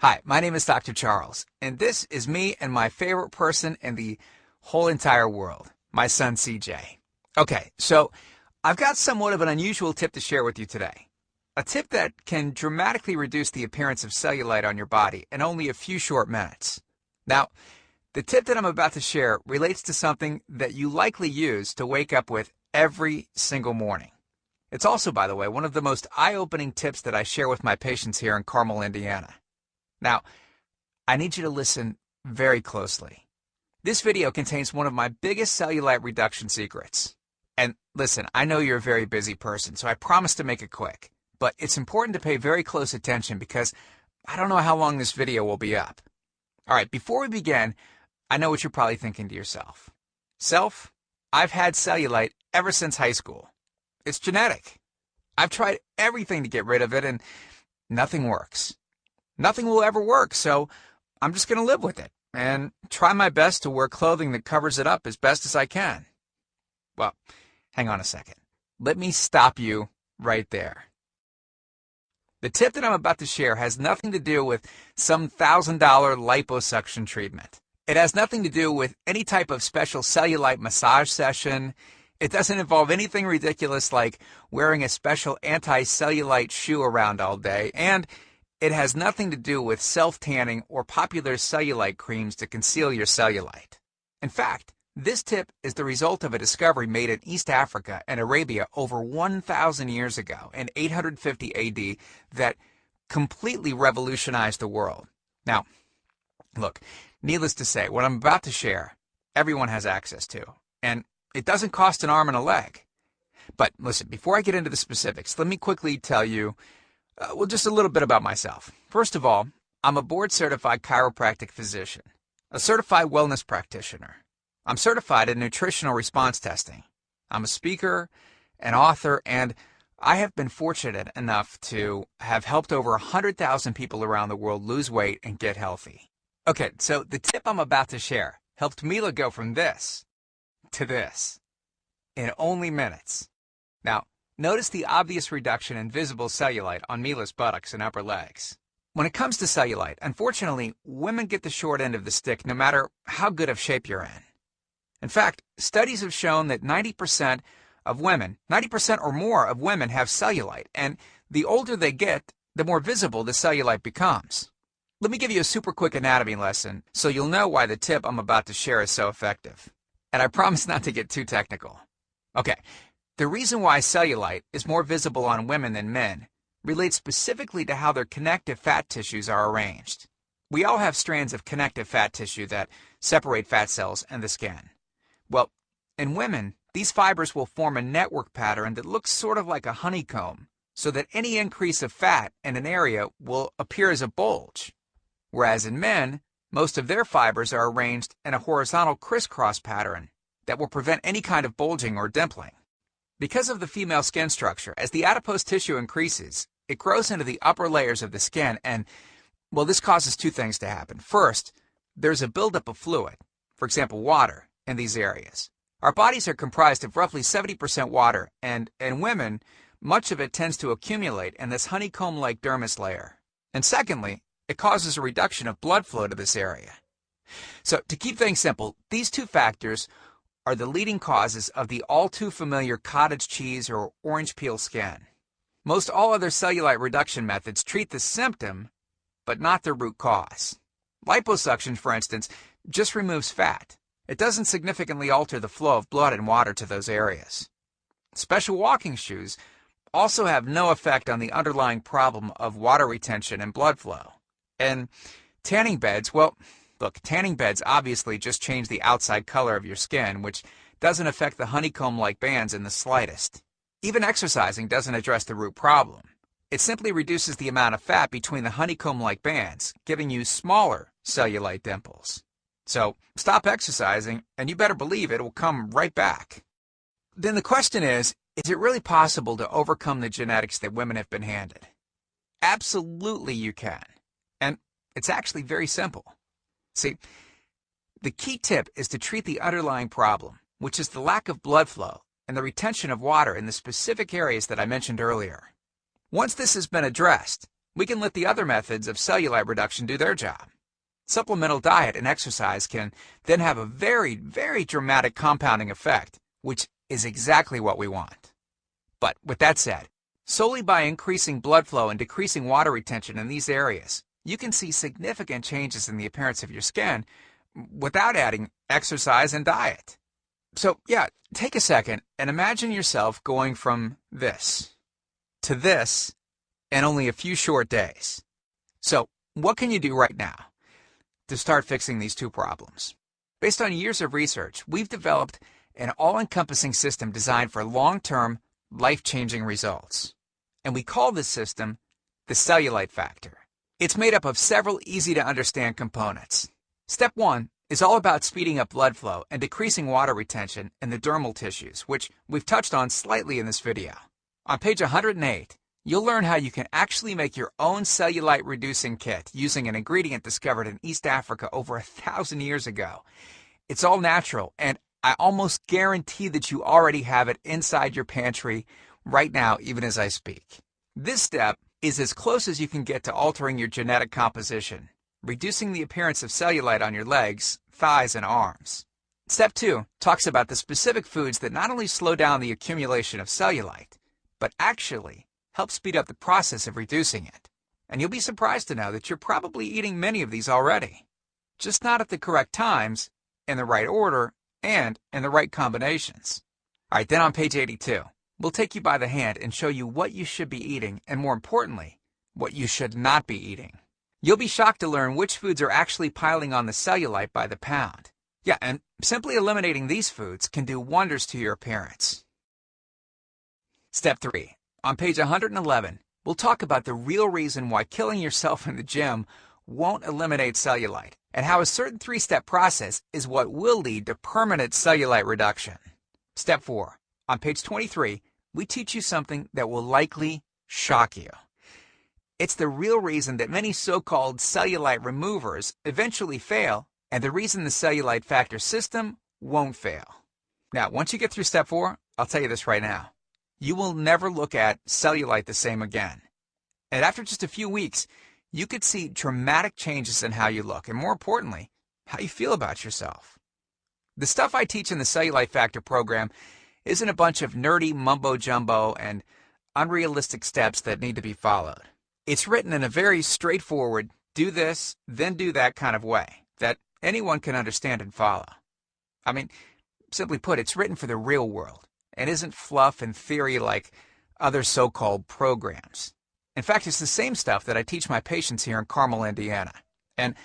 Hi, my name is Dr. Charles, and this is me and my favorite person in the whole entire world, my son CJ. Okay, so I've got somewhat of an unusual tip to share with you today. A tip that can dramatically reduce the appearance of cellulite on your body in only a few short minutes. Now, the tip that I'm about to share relates to something that you likely use to wake up with every single morning. It's also, by the way, one of the most eye-opening tips that I share with my patients here in Carmel, Indiana. Now, I need you to listen very closely. This video contains one of my biggest cellulite reduction secrets. And listen, I know you're a very busy person, so I promise to make it quick. But it's important to pay very close attention because I don't know how long this video will be up. All right, before we begin, I know what you're probably thinking to yourself. Self, I've had cellulite ever since high school. It's genetic. I've tried everything to get rid of it and nothing works. Nothing will ever work, so I'm just going to live with it and try my best to wear clothing that covers it up as best as I can. Well, hang on a second. Let me stop you right there. The tip that I'm about to share has nothing to do with some $1,000 liposuction treatment. It has nothing to do with any type of special cellulite massage session. It doesn't involve anything ridiculous like wearing a special anti-cellulite shoe around all day, and it has nothing to do with self-tanning or popular cellulite creams to conceal your cellulite. In fact, this tip is the result of a discovery made in East Africa and Arabia over 1,000 years ago in 850 AD that completely revolutionized the world. Now, look, needless to say, what I'm about to share, everyone has access to, and it doesn't cost an arm and a leg. But listen, before I get into the specifics, let me quickly tell you just a little bit about myself. First of all, I'm a board-certified chiropractic physician, a certified wellness practitioner. I'm certified in nutritional response testing. I'm a speaker, an author, and I have been fortunate enough to have helped over 100,000 people around the world lose weight and get healthy. Okay, so the tip I'm about to share helped Mila go from this to this in only minutes. Now, notice the obvious reduction in visible cellulite on Mila's buttocks and upper legs. When it comes to cellulite, unfortunately, women get the short end of the stick no matter how good of shape you're in. In fact, studies have shown that 90% or more of women have cellulite, and the older they get, the more visible the cellulite becomes. Let me give you a super quick anatomy lesson so you'll know why the tip I'm about to share is so effective. And I promise not to get too technical. Okay. The reason why cellulite is more visible on women than men relates specifically to how their connective fat tissues are arranged. We all have strands of connective fat tissue that separate fat cells and the skin. Well, in women, these fibers will form a network pattern that looks sort of like a honeycomb, so that any increase of fat in an area will appear as a bulge. Whereas in men, most of their fibers are arranged in a horizontal crisscross pattern that will prevent any kind of bulging or dimpling. Because of the female skin structure, as the adipose tissue increases, it grows into the upper layers of the skin and, well, this causes two things to happen. First, there's a buildup of fluid, for example, water, in these areas. Our bodies are comprised of roughly 70% water, and in women, much of it tends to accumulate in this honeycomb-like dermis layer. And secondly, it causes a reduction of blood flow to this area. So, to keep things simple, these two factors are the leading causes of the all-too-familiar cottage cheese or orange peel skin. Most all other cellulite reduction methods treat the symptom, but not the root cause. Liposuction, for instance, just removes fat. It doesn't significantly alter the flow of blood and water to those areas. Special walking shoes also have no effect on the underlying problem of water retention and blood flow. And tanning beds, well, look, tanning beds obviously just change the outside color of your skin, which doesn't affect the honeycomb-like bands in the slightest. Even exercising doesn't address the root problem. It simply reduces the amount of fat between the honeycomb-like bands, giving you smaller cellulite dimples. So stop exercising, and you better believe it will come right back. Then the question is it really possible to overcome the genetics that women have been handed? Absolutely you can. And it's actually very simple. See, the key tip is to treat the underlying problem, which is the lack of blood flow and the retention of water in the specific areas that I mentioned earlier. Once this has been addressed, we can let the other methods of cellulite reduction do their job. Supplemental diet and exercise can then have a very, very dramatic compounding effect, which is exactly what we want. But with that said, solely by increasing blood flow and decreasing water retention in these areas, you can see significant changes in the appearance of your skin without adding exercise and diet. So yeah, take a second and imagine yourself going from this to this in only a few short days. So what can you do right now to start fixing these two problems? Based on years of research, we've developed an all-encompassing system designed for long-term, life-changing results. And we call this system the Cellulite Factor. It's made up of several easy-to-understand components. Step 1 is all about speeding up blood flow and decreasing water retention in the dermal tissues, which we've touched on slightly in this video. On page 108, you'll learn how you can actually make your own cellulite reducing kit using an ingredient discovered in East Africa over 1,000 years ago. It's all natural, and I almost guarantee that you already have it inside your pantry right now, even as I speak. This step is as close as you can get to altering your genetic composition, reducing the appearance of cellulite on your legs, thighs, and arms. Step 2 talks about the specific foods that not only slow down the accumulation of cellulite, but actually help speed up the process of reducing it. And you'll be surprised to know that you're probably eating many of these already, just not at the correct times, in the right order, and in the right combinations. All right, then on page 82, we'll take you by the hand and show you what you should be eating, and more importantly, what you should not be eating. You'll be shocked to learn which foods are actually piling on the cellulite by the pound. Yeah, and simply eliminating these foods can do wonders to your appearance. Step 3. On page 111, we'll talk about the real reason why killing yourself in the gym won't eliminate cellulite, and how a certain 3-step process is what will lead to permanent cellulite reduction. Step 4. On page 23, we teach you something that will likely shock you. It's the real reason that many so-called cellulite removers eventually fail, and the reason the Cellulite Factor system won't fail. Now, once you get through step 4, I'll tell you this right now. You will never look at cellulite the same again. And after just a few weeks, you could see dramatic changes in how you look, and more importantly, how you feel about yourself. The stuff I teach in the Cellulite Factor program isn't a bunch of nerdy mumbo-jumbo and unrealistic steps that need to be followed. It's written in a very straightforward, do this, then do that kind of way that anyone can understand and follow. I mean, simply put, it's written for the real world and isn't fluff and theory like other so-called programs. In fact, it's the same stuff that I teach my patients here in Carmel, Indiana. And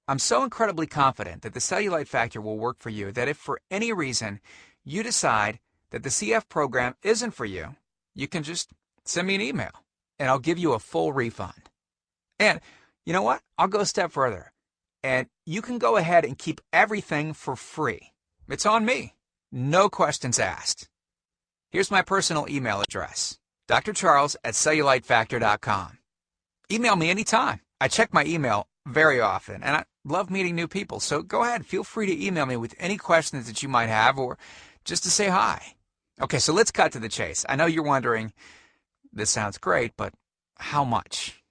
I'm so incredibly confident that the Cellulite Factor will work for you that if for any reason you decide that the CF program isn't for you, you can just send me an email and I'll give you a full refund. And you know what? I'll go a step further. And you can go ahead and keep everything for free. It's on me. No questions asked. Here's my personal email address, drcharles@cellulitefactor.com. Email me anytime. I check my email very often, and I love meeting new people. So go ahead, feel free to email me with any questions that you might have or just to say hi. Okay, so let's cut to the chase. I know you're wondering, this sounds great, but how much?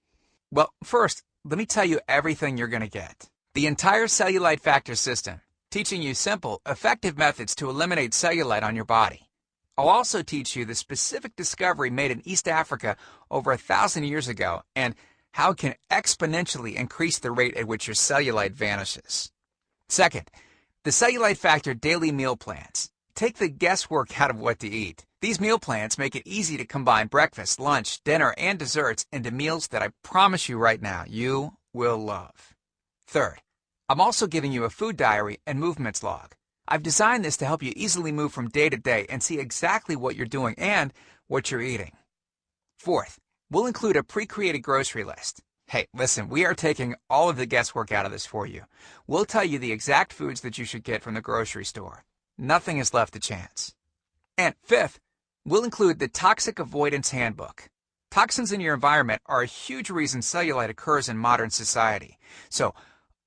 Well, first, let me tell you everything you're going to get. The entire Cellulite Factor system, teaching you simple, effective methods to eliminate cellulite on your body. I'll also teach you the specific discovery made in East Africa over 1,000 years ago and how it can exponentially increase the rate at which your cellulite vanishes. Second, the Cellulite Factor daily meal plans. Take the guesswork out of what to eat. These meal plans make it easy to combine breakfast, lunch, dinner, and desserts into meals that I promise you right now you will love. Third, I'm also giving you a food diary and movements log. I've designed this to help you easily move from day to day and see exactly what you're doing and what you're eating. Fourth, we'll include a pre-created grocery list. Hey, listen, we are taking all of the guesswork out of this for you. We'll tell you the exact foods that you should get from the grocery store. Nothing is left to chance. And fifth, we'll include the Toxic Avoidance Handbook. Toxins in your environment are a huge reason cellulite occurs in modern society. So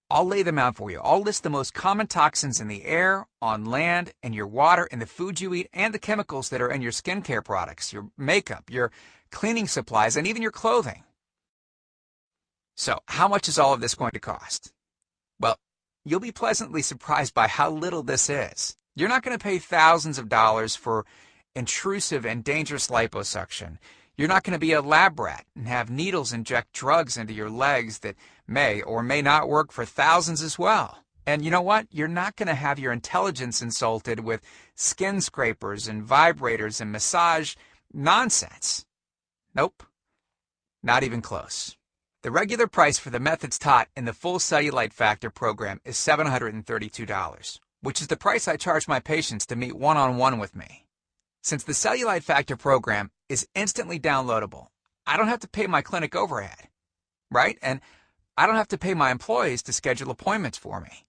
I'll lay them out for you. I'll list the most common toxins in the air, on land, in your water, in the food you eat, and the chemicals that are in your skincare products, your makeup, your cleaning supplies, and even your clothing. So how much is all of this going to cost? Well, you'll be pleasantly surprised by how little this is. You're not going to pay thousands of dollars for intrusive and dangerous liposuction. You're not going to be a lab rat and have needles inject drugs into your legs that may or may not work for thousands as well. And you know what? You're not going to have your intelligence insulted with skin scrapers and vibrators and massage nonsense. Nope. Not even close. The regular price for the methods taught in the full Cellulite Factor program is $732, which is the price I charge my patients to meet one-on-one with me. Since the Cellulite Factor program is instantly downloadable, I don't have to pay my clinic overhead, right? And I don't have to pay my employees to schedule appointments for me.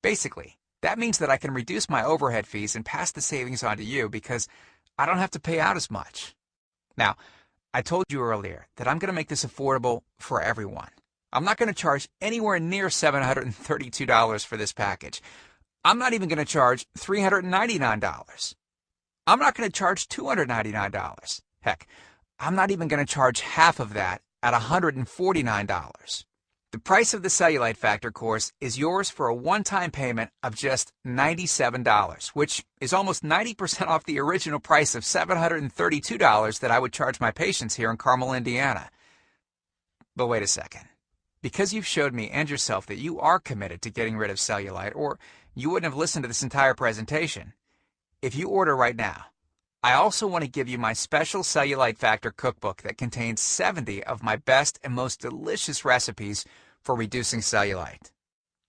Basically, that means that I can reduce my overhead fees and pass the savings on to you because I don't have to pay out as much. Now, I told you earlier that I'm going to make this affordable for everyone. I'm not going to charge anywhere near $732 for this package. I'm not even going to charge $399. I'm not going to charge $299. Heck, I'm not even going to charge half of that at $149. The price of the Cellulite Factor course is yours for a one-time payment of just $97, which is almost 90% off the original price of $732 that I would charge my patients here in Carmel, Indiana. But wait a second. Because you've showed me and yourself that you are committed to getting rid of cellulite, or you wouldn't have listened to this entire presentation, if you order right now, I also want to give you my special Cellulite Factor cookbook that contains 70 of my best and most delicious recipes for reducing cellulite.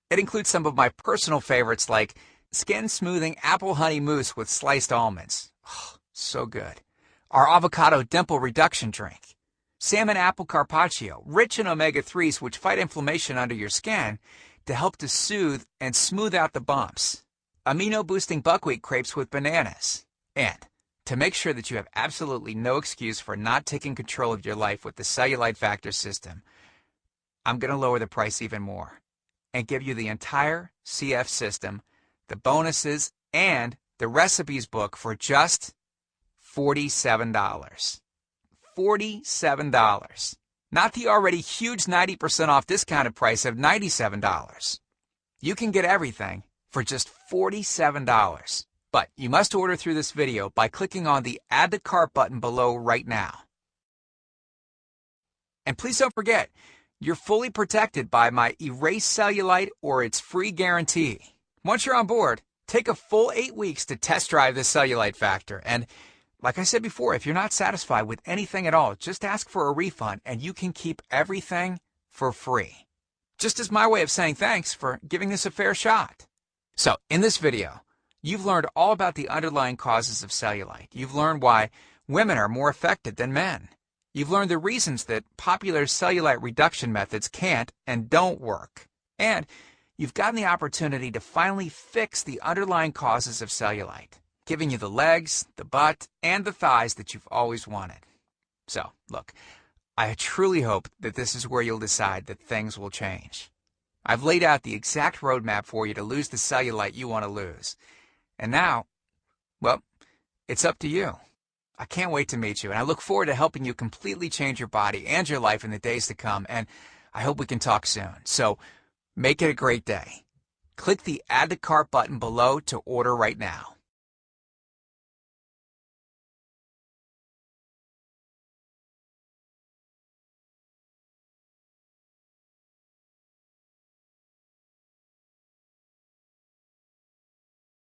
It includes some of my personal favorites like skin smoothing apple honey mousse with sliced almonds. Oh, so good. Our avocado dimple reduction drink. Salmon apple carpaccio, rich in omega-3s which fight inflammation under your skin to help to soothe and smooth out the bumps. Amino-boosting buckwheat crepes with bananas. And to make sure that you have absolutely no excuse for not taking control of your life with the Cellulite Factor system, I'm going to lower the price even more and give you the entire CF system, the bonuses, and the recipes book for just $47. $47. Not the already huge 90% off discounted price of $97. You can get everything for just $47. But you must order through this video by clicking on the Add to Cart button below right now. And please don't forget, you're fully protected by my Erase Cellulite or its free guarantee. Once you're on board, take a full 8 weeks to test drive the Cellulite Factor. And like I said before, if you're not satisfied with anything at all, just ask for a refund and you can keep everything for free. Just as my way of saying thanks for giving this a fair shot. So, in this video, you've learned all about the underlying causes of cellulite. You've learned why women are more affected than men. You've learned the reasons that popular cellulite reduction methods can't and don't work. And you've gotten the opportunity to finally fix the underlying causes of cellulite, giving you the legs, the butt, and the thighs that you've always wanted. So, look, I truly hope that this is where you'll decide that things will change. I've laid out the exact roadmap for you to lose the cellulite you want to lose. And now, well, it's up to you. I can't wait to meet you, and I look forward to helping you completely change your body and your life in the days to come, and I hope we can talk soon. So, make it a great day. Click the Add to Cart button below to order right now.